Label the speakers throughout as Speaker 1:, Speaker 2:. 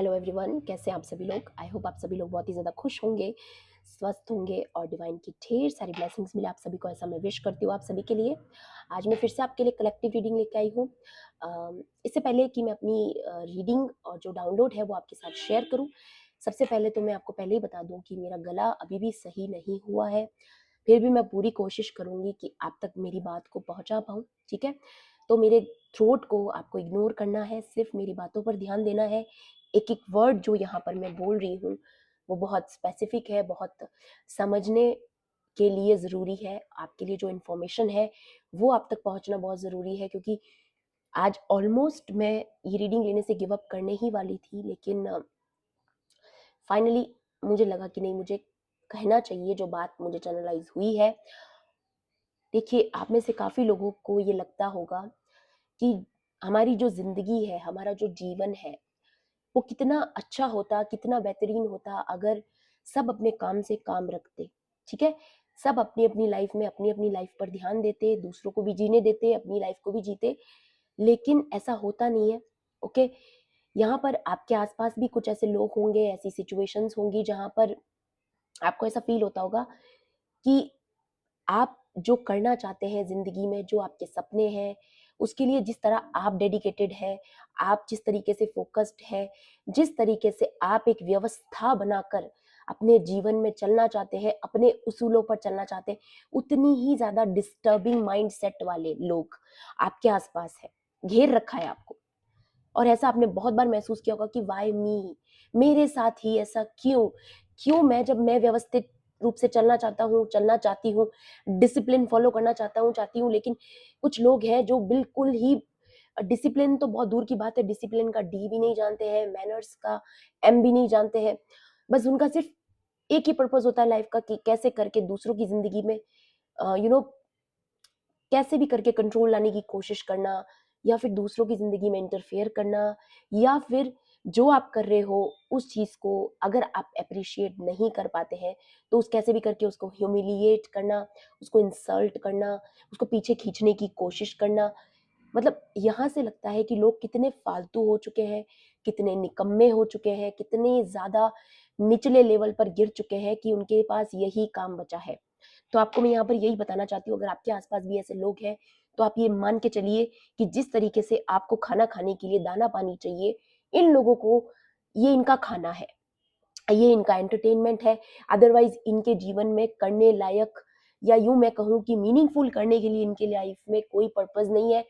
Speaker 1: Hello everyone, कैसे हैं आप सभी लोग। आई होप आप सभी लोग बहुत ही ज़्यादा खुश होंगे, स्वस्थ होंगे और डिवाइन की ढेर सारी ब्लेसिंग्स मिले आप सभी को, ऐसा मैं विश करती हूँ आप सभी के लिए। आज मैं फिर से आपके लिए कलेक्टिव रीडिंग लेके आई हूँ। इससे पहले कि मैं अपनी रीडिंग और जो डाउनलोड है वो आपके साथ शेयर करूँ, सबसे पहले तो मैं आपको पहले ही बता दूँ कि मेरा गला अभी भी सही नहीं हुआ है। फिर भी मैं पूरी कोशिश करूँगी कि आप तक मेरी बात को पहुँचा पाऊँ, ठीक है। तो मेरे थ्रोट को आपको इग्नोर करना है, सिर्फ मेरी बातों पर ध्यान देना है। एक एक वर्ड जो यहाँ पर मैं बोल रही हूँ वो बहुत स्पेसिफिक है, बहुत समझने के लिए ज़रूरी है। आपके लिए जो इन्फॉर्मेशन है वो आप तक पहुँचना बहुत ज़रूरी है, क्योंकि आज ऑलमोस्ट मैं ये रीडिंग लेने से गिव अप करने ही वाली थी, लेकिन फाइनली मुझे लगा कि नहीं, मुझे कहना चाहिए जो बात मुझे चैनलाइज हुई है। देखिए, आप में से काफ़ी लोगों को ये लगता होगा कि हमारी जो ज़िंदगी है, हमारा जो जीवन है, वो कितना अच्छा होता, कितना बेहतरीन होता अगर सब अपने काम से काम रखते, ठीक है? सब अपनी-अपनी लाइफ में अपनी-अपनी लाइफ पर ध्यान देते, दूसरों को भी जीने देते, अपनी लाइफ को भी जीते, लेकिन ऐसा होता नहीं है, ओके? यहाँ पर आपके आस-पास भी कुछ ऐसे लोग होंगे, ऐसी सिचुएशंस होंगी जहाँ पर आपको ऐसा फ़ील होता होगा कि आप जो करना चाहते हैं ज़िंदगी में, जो आपके सपने हैं, उसके लिए जिस तरह आप डेडिकेटेड हैं, आप जिस तरीके से फ़ोकस्ड हैं, जिस तरीके से आप एक व्यवस्था बनाकर अपने जीवन में चलना चाहते हैं, अपने उसूलों पर चलना चाहते हैं, उतनी ही ज़्यादा डिस्टर्बिंग माइंडसेट वाले लोग आपके आस-पास हैं, घेर रखा है आपको। और ऐसा आपने बहुत बार महसूस किया होगा कि व्हाई मी, मेरे साथ ही ऐसा क्यों? क्यों मैं, जब मैं व्यवस्थित रूप से चलना चाहता हूँ, चलना चाहती हूँ, डिसिप्लिन फ़ॉलो करना चाहती हूँ, लेकिन कुछ लोग हैं जो बिल्कुल ही डिसिप्लिन तो बहुत दूर की बात है, डिसिप्लिन का डी भी नहीं जानते हैं, मैनर्स का एम भी नहीं जानते हैं। बस उनका सिर्फ़ एक ही पर्पज़ होता है लाइफ़ का कि कैसे करके दूसरों की ज़िंदगी में यू नो कैसे भी करके कंट्रोल लाने की कोशिश करना, या फिर दूसरों की ज़िंदगी में इंटरफेयर करना, या फिर जो आप कर रहे हो उस चीज़ को अगर आप एप्रिशिएट नहीं कर पाते हैं तो उस कैसे भी करके उसको ह्यूमिलिएट करना, उसको इंसल्ट करना, उसको पीछे खींचने की कोशिश करना। मतलब यहाँ से लगता है कि लोग कितने फालतू हो चुके हैं, कितने निकम्मे हो चुके हैं, कितने ज़्यादा निचले लेवल पर गिर चुके हैं कि उनके पास यही काम बचा है। तो आपको मैं यहाँ पर यही बताना चाहती हूँ, अगर आपके आस-पास भी ऐसे लोग हैं, तो आप ये मान के चलिए कि जिस तरीके से आपको खाना खाने के लिए दाना-पानी चाहिए, इन लोगों को ये इनका खाना है, ये इनका एंटरटेनमेंट है। अदरवाइज़ इनके जीवन में करने लायक, या यूँ मैं कहूँ कि मीनिंगफुल करने के लिए इनके लाइफ में कोई पर्पज़ नहीं है,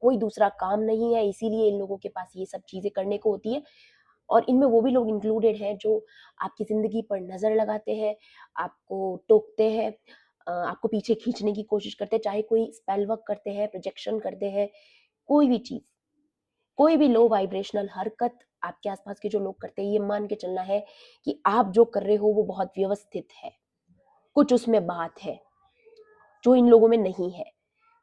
Speaker 1: कोई दूसरा काम नहीं है, इसीलिए इन लोगों के पास ये सब चीज़ें करने को होती है। और इनमें वो भी लोग इंक्लूडेड हैं जो आपकी ज़िंदगी पर नज़र लगाते हैं, आपको टोकते हैं, आपको पीछे खींचने की कोशिश करते हैं, चाहे कोई स्पेल वर्क करते हैं, प्रोजेक्शन करते हैं, कोई भी चीज़, कोई भी लो वाइब्रेशनल हरकत आपके आस-पास के जो लोग करते हैं, ये मान के चलना है कि आप जो कर रहे हो वो बहुत व्यवस्थित है, कुछ उसमें बात है, जो इन लोगों में नहीं है।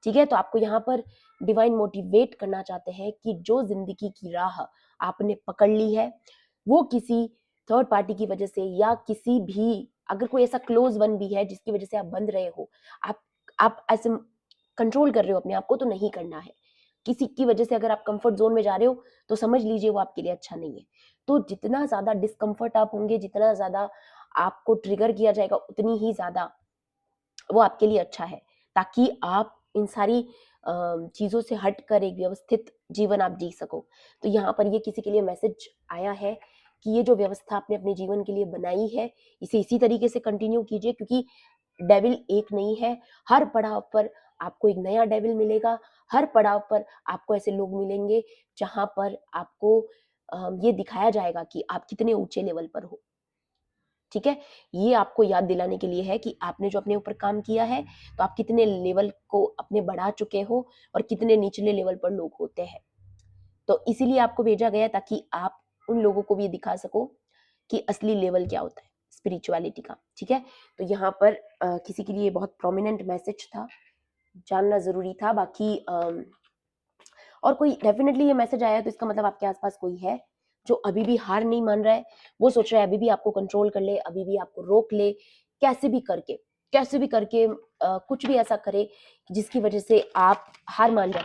Speaker 1: ठीक है? तो आपको यहाँ पर डिवाइन मोटिवेट करना चाहते हैं कि जो ज़िंदगी की राह आपने पकड़ ली है, वो किसी थर्ड पार्टी की वजह से, या किसी भी, अगर कोई ऐसा क्लोज़ वन भी है जिसकी वजह से आप बंध रहे हो, आप ऐसे कंट्रोल कर रहे हो अपने आप को, तो नहीं करना है। किसी की वजह से अगर आप कंफर्ट ज़ोन में जा रहे हो, तो समझ लीजिए वो आपके लिए अच्छा नहीं है। तो जितना ज़्यादा डिस्कम्फर्ट आप होंगे, जितना ज़्यादा आपको ट्रिगर किया जाएगा, उतनी ही ज़्यादा वो आपके लिए अच्छा है, ताकि आप इन सारी चीज़ों से हटकर एक व्यवस्थित जीवन आप जी सको। तो यहाँ पर ये किसी के लिए मैसेज आया है कि ये जो व्यवस्था आपने अपने जीवन के लिए बनाई है, इसे इसी तरीके से कंटिन्यू कीजिए, क्योंकि डेविल एक नहीं है। हर पड़ाव पर आपको एक नया डेविल मिलेगा, हर पड़ाव पर आपको ऐसे लोग मिलेंगे जहाँ पर आपको ये दिखाया जाएगा कि आप कितने ऊँचे लेवल पर हो। ठीक है? ये आपको याद दिलाने के लिए है कि आपने जो अपने ऊपर काम किया है, तो आप कितने लेवल को अपने बढ़ा चुके हो और कितने निचले लेवल पर लोग होते हैं। तो इसीलिए आपको भेजा गया है, ताकि आप उन लोगों को भी ये दिखा सको कि असली लेवल क्या होता है स्पिरिचुअलिटी का, ठीक है? तो यहाँ पर किसी के लिए बहुत प्रोमिनेंट मैसेज था, जानना ज़रूरी था। बाकी और कोई डेफिनिटली ये मैसेज आया तो इसका मतलब आपके आस-पास कोई है जो अभी भी हार नहीं मान रहा है, वो सोच रहा है अभी भी आपको कंट्रोल कर ले, अभी भी आपको रोक ले, कैसे भी करके कुछ भी ऐसा करे जिसकी वजह से आप हार मान जाओ,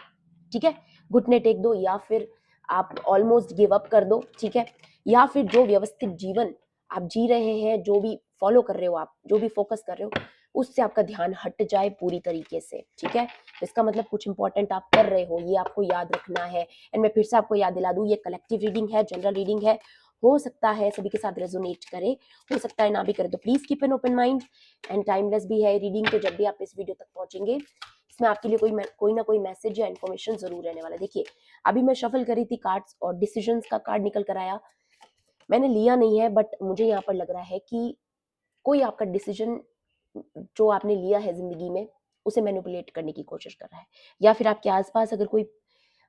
Speaker 1: ठीक है? घुटने टेक दो, या फिर आप ऑलमोस्ट गिव अप कर दो, ठीक है? या फिर जो व्यवस्थित जीवन आप जी रहे हैं, जो भी फॉलो कर रहे हो आप, जो भी फोकस कर रहे हो, उससे आपका ध्यान हट जाए पूरी तरीके से, ठीक है। तो इसका मतलब कुछ इंपॉर्टेंट आप कर रहे हो, ये आपको याद रखना है। एंड मैं फिर से आपको याद दिला दूं, ये कलेक्टिव रीडिंग है, जनरल रीडिंग है, हो सकता है सभी के साथ रेजोनेट करे, हो सकता है ना भी करे, तो please keep an open mind. And timeless भी है रीडिंग, तो जब भी आप इस वीडियो तक पहुंचेंगे, इसमें आपके लिए कोई ना कोई मैसेज या इन्फॉर्मेशन जरूर रहने वाला है। देखिए, अभी मैं शफल कर रही थी कार्ड्स और डिसीजंस का कार्ड निकल कर आया। मैंने लिया नहीं है, बट मुझे यहाँ पर लग रहा है कि कोई आपका डिसीजन जो आपने लिया है जिंदगी में, उसे मैनिपुलेट करने की कोशिश कर रहा है, या फिर आपके आसपास अगर कोई,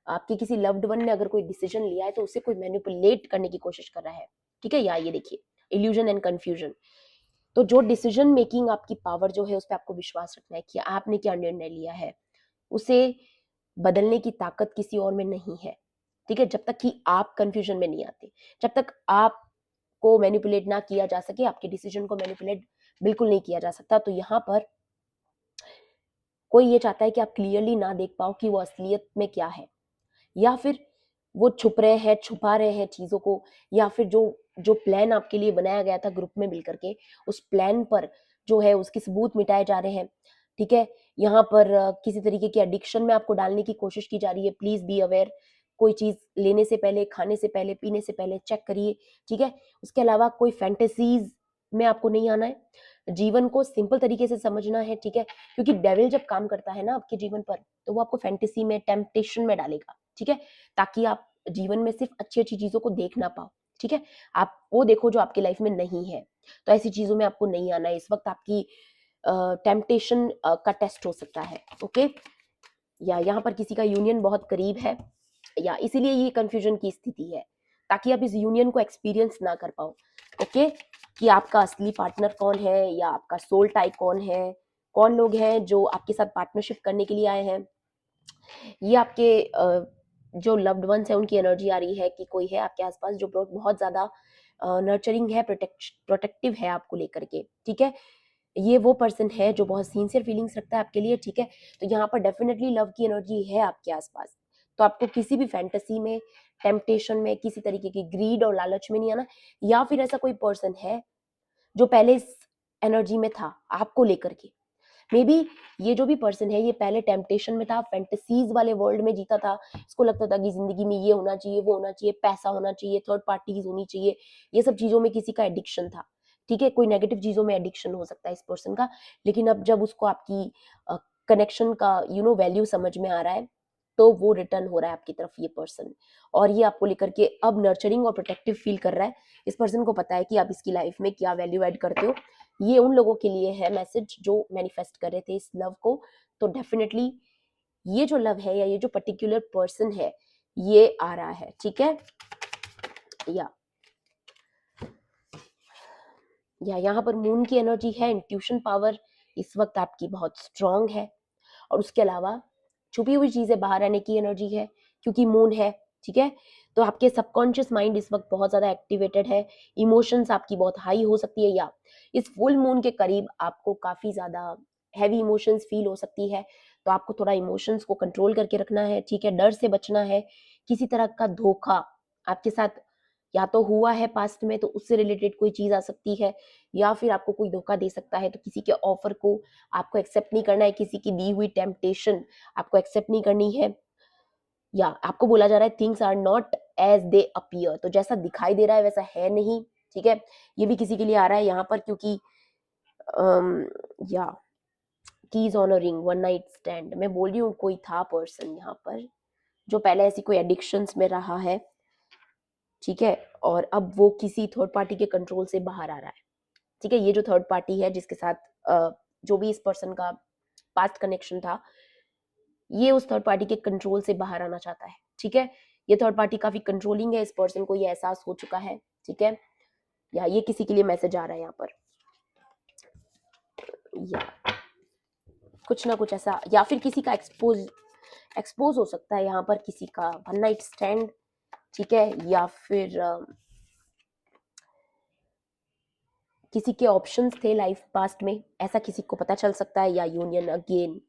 Speaker 1: आपके किसी लव्ड वन ने अगर कोई डिसीजन लिया है, तो उसे कोई मैनिपुलेट करने की कोशिश कर रहा है, ठीक है। या ये देखिए, इल्यूजन एंड कंफ्यूजन। तो जो डिसीजन मेकिंग आपकी पावर जो है, उस पर आपको विश्वास रखना है कि आपने क्या निर्णय लिया है, उसे बदलने की ताकत किसी और में नहीं है, ठीक है। जब तक कि आप कंफ्यूजन में नहीं आते, जब तक आपको मैनिपुलेट ना किया जा सके, आपके डिसीजन को मैनिपुलेट बिल्कुल नहीं किया जा सकता। तो यहाँ पर कोई ये चाहता है कि आप क्लियरली ना देख पाओ कि वो असलियत में क्या है, या फिर वो छुप रहे हैं, छुपा रहे हैं चीजों को, या फिर जो जो प्लान आपके लिए बनाया गया था ग्रुप में मिलकर के, उस प्लान पर जो है उसके सबूत मिटाए जा रहे हैं, ठीक है। यहाँ पर किसी तरीके की एडिक्शन में आपको डालने की कोशिश की जा रही है। प्लीज बी अवेयर, कोई चीज लेने से पहले, खाने से पहले, पीने से पहले चेक करिए, ठीक है। उसके अलावा कोई फैंटेसीज में आपको नहीं आना है, जीवन को सिंपल तरीके से समझना है, ठीक है। क्योंकि डेविल जब काम करता है ना आपके जीवन पर, तो वो आपको फैंटेसी में, टेम्पटेशन में डालेगा, ठीक है, ताकि आप जीवन में सिर्फ अच्छी अच्छी चीजों को देख ना पाओ, ठीक है। आप वो देखो जो आपकी लाइफ में नहीं है। तो ऐसी चीजों में आपको नहीं आना है। इस वक्त आपकी टेम्पटेशन का टेस्ट हो सकता है, ओके। या यहाँ पर किसी का यूनियन बहुत करीब है, या इसीलिए ये कंफ्यूजन की स्थिति है, ताकि आप इस यूनियन को एक्सपीरियंस ना कर पाओ, ओके। कि आपका असली पार्टनर कौन है, या आपका सोल टाइप कौन है, कौन लोग हैं जो आपके साथ पार्टनरशिप करने के लिए आए हैं। ये आपके जो लव्ड वंस है, उनकी एनर्जी आ रही है कि कोई है आपके आसपास जो बहुत ज्यादा नर्चरिंग है, प्रोटेक्टिव है आपको लेकर के, ठीक है। ये वो पर्सन है जो बहुत सिंसियर फीलिंग्स रखता है आपके लिए, ठीक है। तो यहाँ पर डेफिनेटली लव की एनर्जी है आपके आसपास। तो आपको किसी भी फैंटेसी में, टेम्पटेशन में, किसी तरीके की ग्रीड और लालच में नहीं आना। या फिर ऐसा कोई पर्सन है जो पहले इस एनर्जी में था आपको लेकर के, मे बी ये जो भी पर्सन है, ये पहले टेम्पटेशन में था, फैंटेसीज वाले वर्ल्ड में जीता था। इसको लगता था कि जिंदगी में ये होना चाहिए, वो होना चाहिए, पैसा होना चाहिए, थर्ड पार्टीज होनी चाहिए, ये सब चीजों में किसी का एडिक्शन था, ठीक है। कोई नेगेटिव चीजों में एडिक्शन हो सकता है इस पर्सन का। लेकिन अब जब उसको आपकी कनेक्शन का वैल्यू समझ में आ रहा है, तो वो रिटर्न हो रहा है आपकी तरफ, ये पर्सन। और ये आपको लेकर के अब नर्चरिंग और प्रोटेक्टिव फील कर रहा है। इस पर्सन को पता है कि आप इसकी लाइफ में क्या वैल्यू ऐड करते हो। ये उन लोगों के लिए है मैसेज जो मैनिफेस्ट कर रहे थे इस लव को। तो डेफिनेटली ये जो लव है, या ये जो पर्टिकुलर पर्सन है, ये आ रहा है, ठीक है। या यहाँ पर मून की एनर्जी है, इंट्यूशन पावर इस वक्त आपकी बहुत स्ट्रांग है। और उसके अलावा छुपी हुई चीजें बाहर आने की एनर्जी है, क्योंकि मून है, ठीक है। तो आपके सबकॉन्शियस माइंड इस वक्त बहुत ज्यादा एक्टिवेटेड है। इमोशंस आपकी बहुत हाई हो सकती है, या इस फुल मून के करीब आपको काफी ज्यादा हैवी इमोशंस फील हो सकती है। तो आपको थोड़ा इमोशंस को कंट्रोल करके रखना है, ठीक है। डर से बचना है। किसी तरह का धोखा आपके साथ या तो हुआ है पास्ट में, तो उससे रिलेटेड कोई चीज आ सकती है, या फिर आपको कोई धोखा दे सकता है। तो किसी के ऑफर को आपको एक्सेप्ट नहीं करना है, किसी की दी हुई टेम्पटेशन आपको एक्सेप्ट नहीं करनी है। या आपको बोला जा रहा है things are not as they appear, तो जैसा दिखाई दे रहा है वैसा है नहीं, ठीक है। ये भी किसी के लिए आ रहा है यहाँ पर, क्योंकि या keys on a ring, one night stand, मैं बोल रही हूँ कोई था पर्सन यहाँ पर जो पहले ऐसी कोई एडिक्शंस में रहा है, ठीक है। और अब वो किसी थर्ड पार्टी के कंट्रोल से बाहर आ रहा है, ठीक है। ये जो थर्ड पार्टी है जिसके साथ जो भी इस पर्सन का पास्ट कनेक्शन था, ये उस थर्ड पार्टी के कंट्रोल से बाहर आना चाहता है, ठीक है। ये थर्ड पार्टी काफी कंट्रोलिंग है, इस पर्सन को ये एहसास हो चुका है, ठीक है। या ये किसी के लिए मैसेज आ रहा है यहाँ पर, या कुछ ना कुछ ऐसा, या फिर किसी का एक्सपोज हो सकता है यहाँ पर, किसी का वन नाइट स्टैंड, ठीक है। या फिर किसी के ऑप्शंस थे लाइफ पास्ट में, ऐसा किसी को पता चल सकता है। या यूनियन अगेन,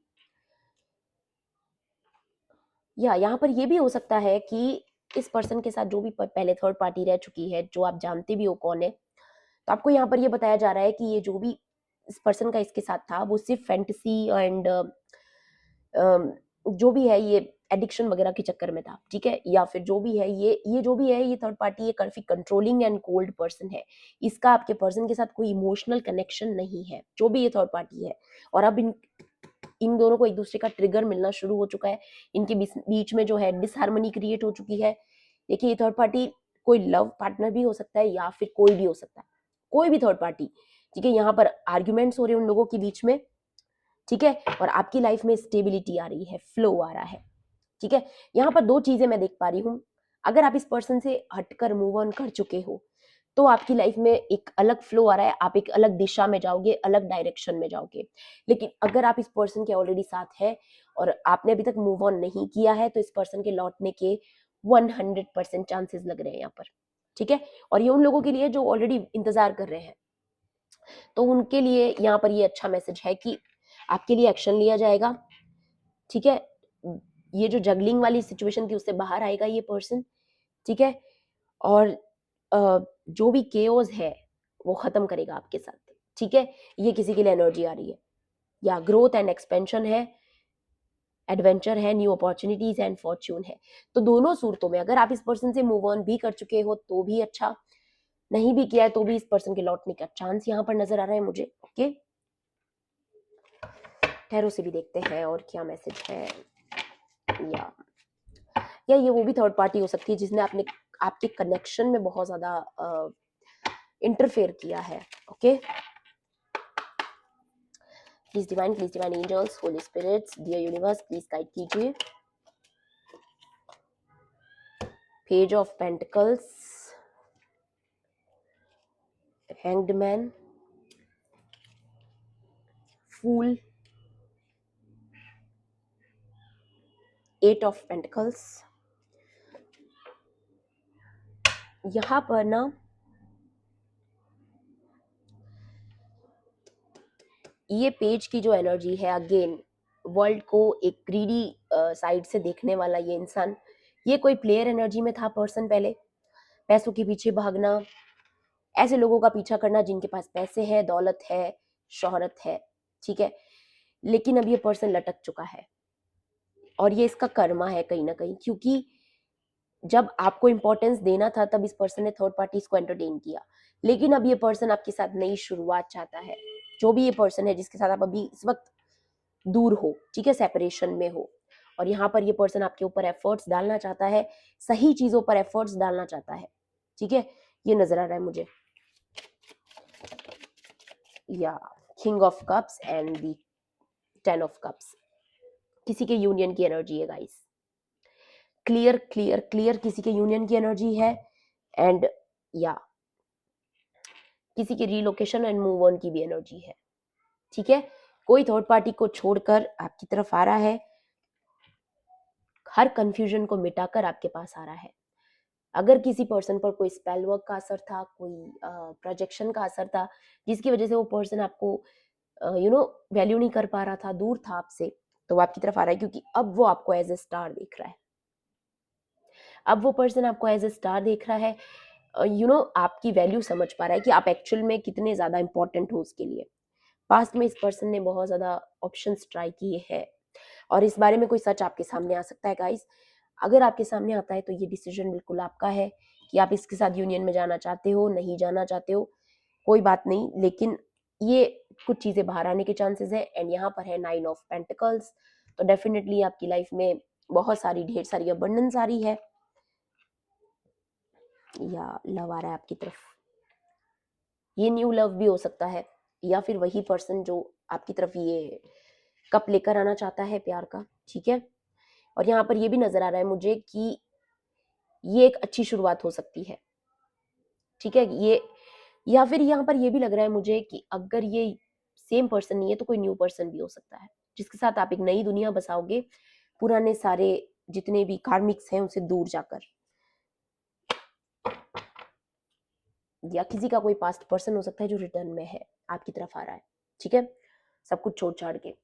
Speaker 1: या यहाँ पर ये भी हो सकता है कि इस पर्सन के साथ जो भी पहले थर्ड पार्टी रह चुकी है, जो आप जानते भी हो कौन है, तो आपको यहाँ पर ये बताया जा रहा है कि ये जो भी इस पर्सन का इसके साथ था वो सिर्फ फैंटेसी एंड जो भी है ये एडिक्शन वगैरह के चक्कर में था, ठीक है, या फिर जो भी है ये जो भी है ये थर्ड पार्टी, ये काफी कंट्रोलिंग एंड कोल्ड पर्सन है। इसका आपके पर्सन के साथ कोई इमोशनल कनेक्शन नहीं है, जो भी ये थर्ड पार्टी है। और अब इन दोनों को एक दूसरे का ट्रिगर मिलना शुरू हो चुका है, इनके बीच में जो है डिसहार्मनी क्रिएट हो चुकी है। देखिए ये थर्ड पार्टी कोई लव पार्टनर भी हो सकता है या फिर कोई भी हो सकता है, कोई भी थर्ड पार्टी, ठीक है। यहाँ पर आर्ग्यूमेंट्स हो रहे हैं उन लोगों के बीच में, ठीक है, और आपकी लाइफ में स्टेबिलिटी आ रही है, फ्लो आ रहा है, ठीक है। यहाँ पर दो चीजें मैं देख पा रही हूँ। अगर आप इस पर्सन से हटकर मूव ऑन कर चुके हो तो आपकी लाइफ में एक अलग फ्लो आ रहा है, आप एक अलग दिशा में जाओगे, अलग डायरेक्शन में जाओगे। लेकिन अगर आप इस पर्सन के ऑलरेडी साथ है और आपने अभी तक मूव ऑन नहीं किया है तो इस पर्सन के लौटने के 100% चांसेस लग रहे हैं यहाँ पर, ठीक है। और ये उन लोगों के लिए जो ऑलरेडी इंतजार कर रहे हैं, तो उनके लिए यहाँ पर ये अच्छा मैसेज है कि आपके लिए एक्शन लिया जाएगा, ठीक है। ये जो जगलिंग वाली सिचुएशन थी उससे बाहर आएगा ये पर्सन, ठीक है। और जो भी केओस है वो खत्म करेगा आपके साथ, ठीक है। ये किसी के लिए एनर्जी आ रही है, या ग्रोथ एंड एक्सपेंशन है, एडवेंचर है, न्यू अपॉर्चुनिटीज एंड फॉर्च्यून है। तो दोनों सूरतों में अगर आप इस पर्सन से मूव ऑन भी कर चुके हो तो भी अच्छा, नहीं भी किया है तो भी इस पर्सन के लौटने का चांस यहाँ पर नजर आ रहा है मुझे, ओके। टैरो से भी देखते हैं और क्या मैसेज है। या ये वो भी थर्ड पार्टी हो सकती है जिसने आपके कनेक्शन में बहुत ज्यादा इंटरफेयर किया है, okay. Please divine angels, holy spirits, dear universe, please guide कीजिए। Page of pentacles, hanged man, fool, eight of pentacles. यहां पर ना ये पेज की जो एनर्जी है, अगेन वर्ल्ड को एक ग्रीडी साइड से देखने वाला ये इंसान, ये कोई प्लेयर एनर्जी में था पर्सन पहले, पैसों के पीछे भागना, ऐसे लोगों का पीछा करना जिनके पास पैसे है, दौलत है, शोहरत है, ठीक है। लेकिन अब ये पर्सन लटक चुका है और ये इसका कर्मा है कहीं ना कहीं, क्योंकि जब आपको इंपॉर्टेंस देना था तब इस पर्सन ने थर्ड पार्टीज को एंटरटेन किया। लेकिन अब ये पर्सन आपके साथ नई शुरुआत चाहता है, जो भी ये पर्सन है जिसके साथ आप अभी इस वक्त दूर हो, ठीक है, सेपरेशन में हो। और यहाँ पर ये पर्सन आपके ऊपर एफर्ट्स डालना चाहता है, सही चीजों पर एफर्ट्स डालना चाहता है, ठीक है। ये नजर आ रहा है मुझे, या king of cups and the 10 of cups. किसी के यूनियन की एनर्जी है गाइस, क्लियर क्लियर क्लियर किसी के यूनियन की एनर्जी है। एंड या किसी की रीलोकेशन एंड मूव ऑन की भी एनर्जी है, ठीक है। कोई थर्ड पार्टी को छोड़कर आपकी तरफ आ रहा है, हर कंफ्यूजन को मिटाकर आपके पास आ रहा है। अगर किसी पर्सन पर कोई स्पेल वर्क का असर था, कोई प्रोजेक्शन का असर था, जिसकी वजह से वो पर्सन आपको वैल्यू नहीं कर पा रहा था, दूर था आपसे, तो वो आपकी तरफ आ रहा है, क्योंकि अब वो आपको एज ए स्टार देख रहा है। अब वो पर्सन आपको एज ए स्टार देख रहा है, आपकी वैल्यू समझ पा रहा है कि आप एक्चुअल में कितने ज्यादा इंपॉर्टेंट हो उसके लिए। पास्ट में इस पर्सन ने बहुत ज्यादा ऑप्शंस ट्राई किए हैं और इस बारे में कोई सच आपके सामने आ सकता है गाइस। अगर आपके सामने आता है तो ये डिसीजन बिल्कुल आपका है कि आप इसके साथ यूनियन में जाना चाहते हो, नहीं जाना चाहते हो, कोई बात नहीं। लेकिन ये कुछ चीजें बाहर आने के चांसेस है। एंड यहाँ पर है 9 ऑफ पेंटिकल्स, तो डेफिनेटली आपकी लाइफ में बहुत सारी ढेर सारी अबंडेंस आ रही है, या लव आ रहा है आपकी तरफ। ये न्यू लव भी हो सकता है, या फिर वही पर्सन जो आपकी तरफ ये कप लेकर आना चाहता है प्यार का, ठीक है। और यहाँ पर ये भी नजर आ रहा है मुझे कि ये एक अच्छी शुरुआत हो सकती है, ठीक है। ये या फिर यहाँ पर ये भी लग रहा है मुझे कि अगर ये सेम पर्सन नहीं है तो कोई न्यू पर्सन भी हो सकता है, जिसके साथ आप एक नई दुनिया बसाओगे, पुराने सारे जितने भी कार्मिक्स हैं उनसे दूर जाकर। या किसी का कोई पास्ट पर्सन हो सकता है जो रिटर्न में है, आपकी तरफ आ रहा है, ठीक है, सब कुछ छोड़ छाड़ के।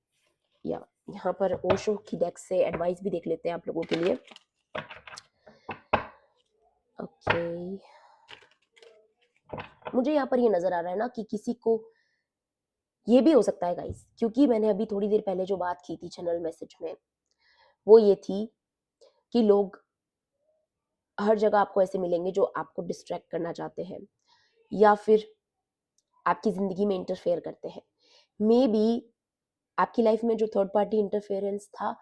Speaker 1: या यहाँ पर ओशो की डेक से एडवाइस भी देख लेते हैं आप लोगों के लिए। ओके, मुझे यहाँ पर ये नजर आ रहा है ना कि किसी को ये भी हो सकता है गाइस, क्योंकि मैंने अभी थोड़ी देर पहले जो बात की थी चैनल मैसेज में, वो ये थी कि लोग हर जगह आपको ऐसे मिलेंगे जो आपको डिस्ट्रैक्ट करना चाहते हैं या फिर आपकी जिंदगी में इंटरफेयर करते हैं। मे बी आपकी लाइफ में जो थर्ड पार्टी इंटरफेरेंस था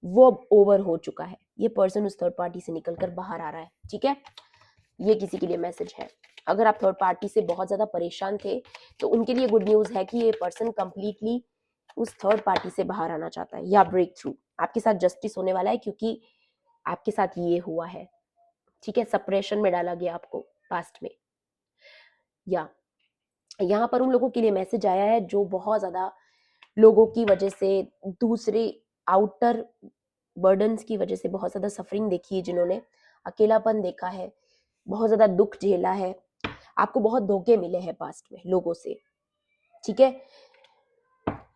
Speaker 1: वो अब ओवर हो चुका है, ये पर्सन उस थर्ड पार्टी से निकलकर बाहर आ रहा है, ठीक है। ये किसी के लिए मैसेज है। अगर आप थर्ड पार्टी से बहुत ज्यादा परेशान थे तो उनके लिए गुड न्यूज है कि ये पर्सन कंप्लीटली उस थर्ड पार्टी से बाहर आना चाहता है या ब्रेक थ्रू। आपके साथ जस्टिस होने वाला है क्योंकि आपके साथ ये हुआ है, ठीक है। सप्रेशन में डाला गया आपको पास्ट में। या यहाँ पर उन लोगों के लिए मैसेज आया है जो बहुत ज्यादा लोगों की वजह से, दूसरे आउटर बर्डन्स की वजह से बहुत ज्यादा सफरिंग देखी है, जिन्होंने अकेलापन देखा है, बहुत ज्यादा दुख झेला है, आपको बहुत धोखे मिले हैं पास्ट में लोगों से, ठीक है।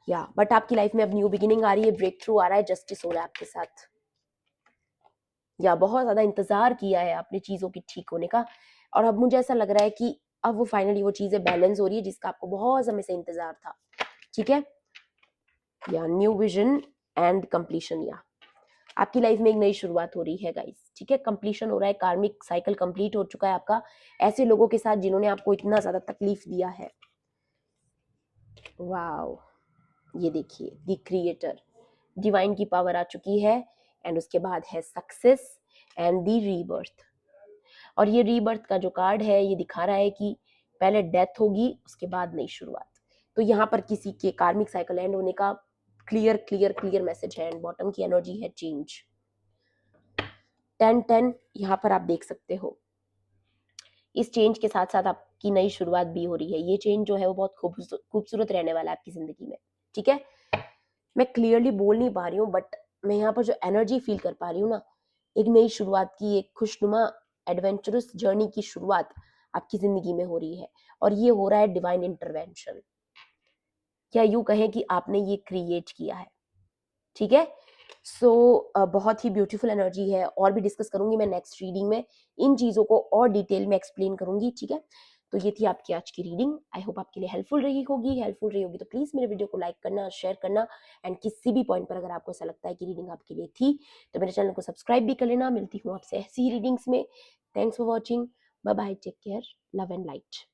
Speaker 1: या बट आपकी लाइफ में अब न्यू बिगिनिंग आ रही है, ब्रेक थ्रू आ रहा है, जस्टिस हो रहा है आपके साथ। या बहुत ज्यादा इंतजार किया है आपने चीजों के ठीक होने का, और अब मुझे ऐसा लग रहा है कि अब वो फाइनली वो चीजें बैलेंस हो रही है जिसका आपको बहुत समय से इंतजार था, ठीक है। या न्यू विजन एंड कंप्लीशन, या आपकी लाइफ में एक नई शुरुआत हो रही है गाइस, ठीक है। कंप्लीशन हो रहा है, कार्मिक साइकिल कंप्लीट हो चुका है आपका ऐसे लोगों के साथ जिन्होंने आपको इतना ज्यादा तकलीफ दिया है। वाओ, ये देखिए द क्रिएटर, डिवाइन की पावर आ चुकी है, एंड उसके बाद है सक्सेस एंड द रीबर्थ। और ये रीबर्थ का जो कार्ड है ये दिखा रहा है कि पहले डेथ होगी उसके बाद नई शुरुआत। तो यहाँ पर किसी के कार्मिक साइकिल एंड होने का क्लियर क्लियर क्लियर मैसेज है, एंड बॉटम की एनर्जी है चेंज। 10-10 यहाँ पर आप देख सकते हो। इस चेंज के साथ साथ आपकी नई शुरुआत भी हो रही है। ये चेंज जो है वो बहुत खूबसूरत रहने वाला है आपकी जिंदगी में, ठीक है। मैं क्लियरली बोल नहीं पा रही हूँ बट मैं यहाँ पर जो एनर्जी फील कर पा रही हूँ ना, एक नई शुरुआत की, एक खुशनुमा एडवेंचरस जर्नी की शुरुआत आपकी जिंदगी में हो रही है, और ये हो रहा है डिवाइन इंटरवेंशन, या यूं कहें कि आपने ये क्रिएट किया है, ठीक है। सो बहुत ही ब्यूटीफुल एनर्जी है, और भी डिस्कस करूंगी मैं नेक्स्ट रीडिंग में, इन चीजों को और डिटेल में एक्सप्लेन करूंगी, ठीक है। तो ये थी आपकी आज की रीडिंग, आई होप आपके लिए हेल्पफुल रही होगी। हेल्पफुल रही होगी तो प्लीज मेरे वीडियो को लाइक करना, शेयर करना, एंड किसी भी पॉइंट पर अगर आपको ऐसा लगता है कि रीडिंग आपके लिए थी तो मेरे चैनल को सब्सक्राइब भी कर लेना। मिलती हूँ आपसे ऐसी ही रीडिंग्स में। Thanks for watching, bye bye, take care, love and light.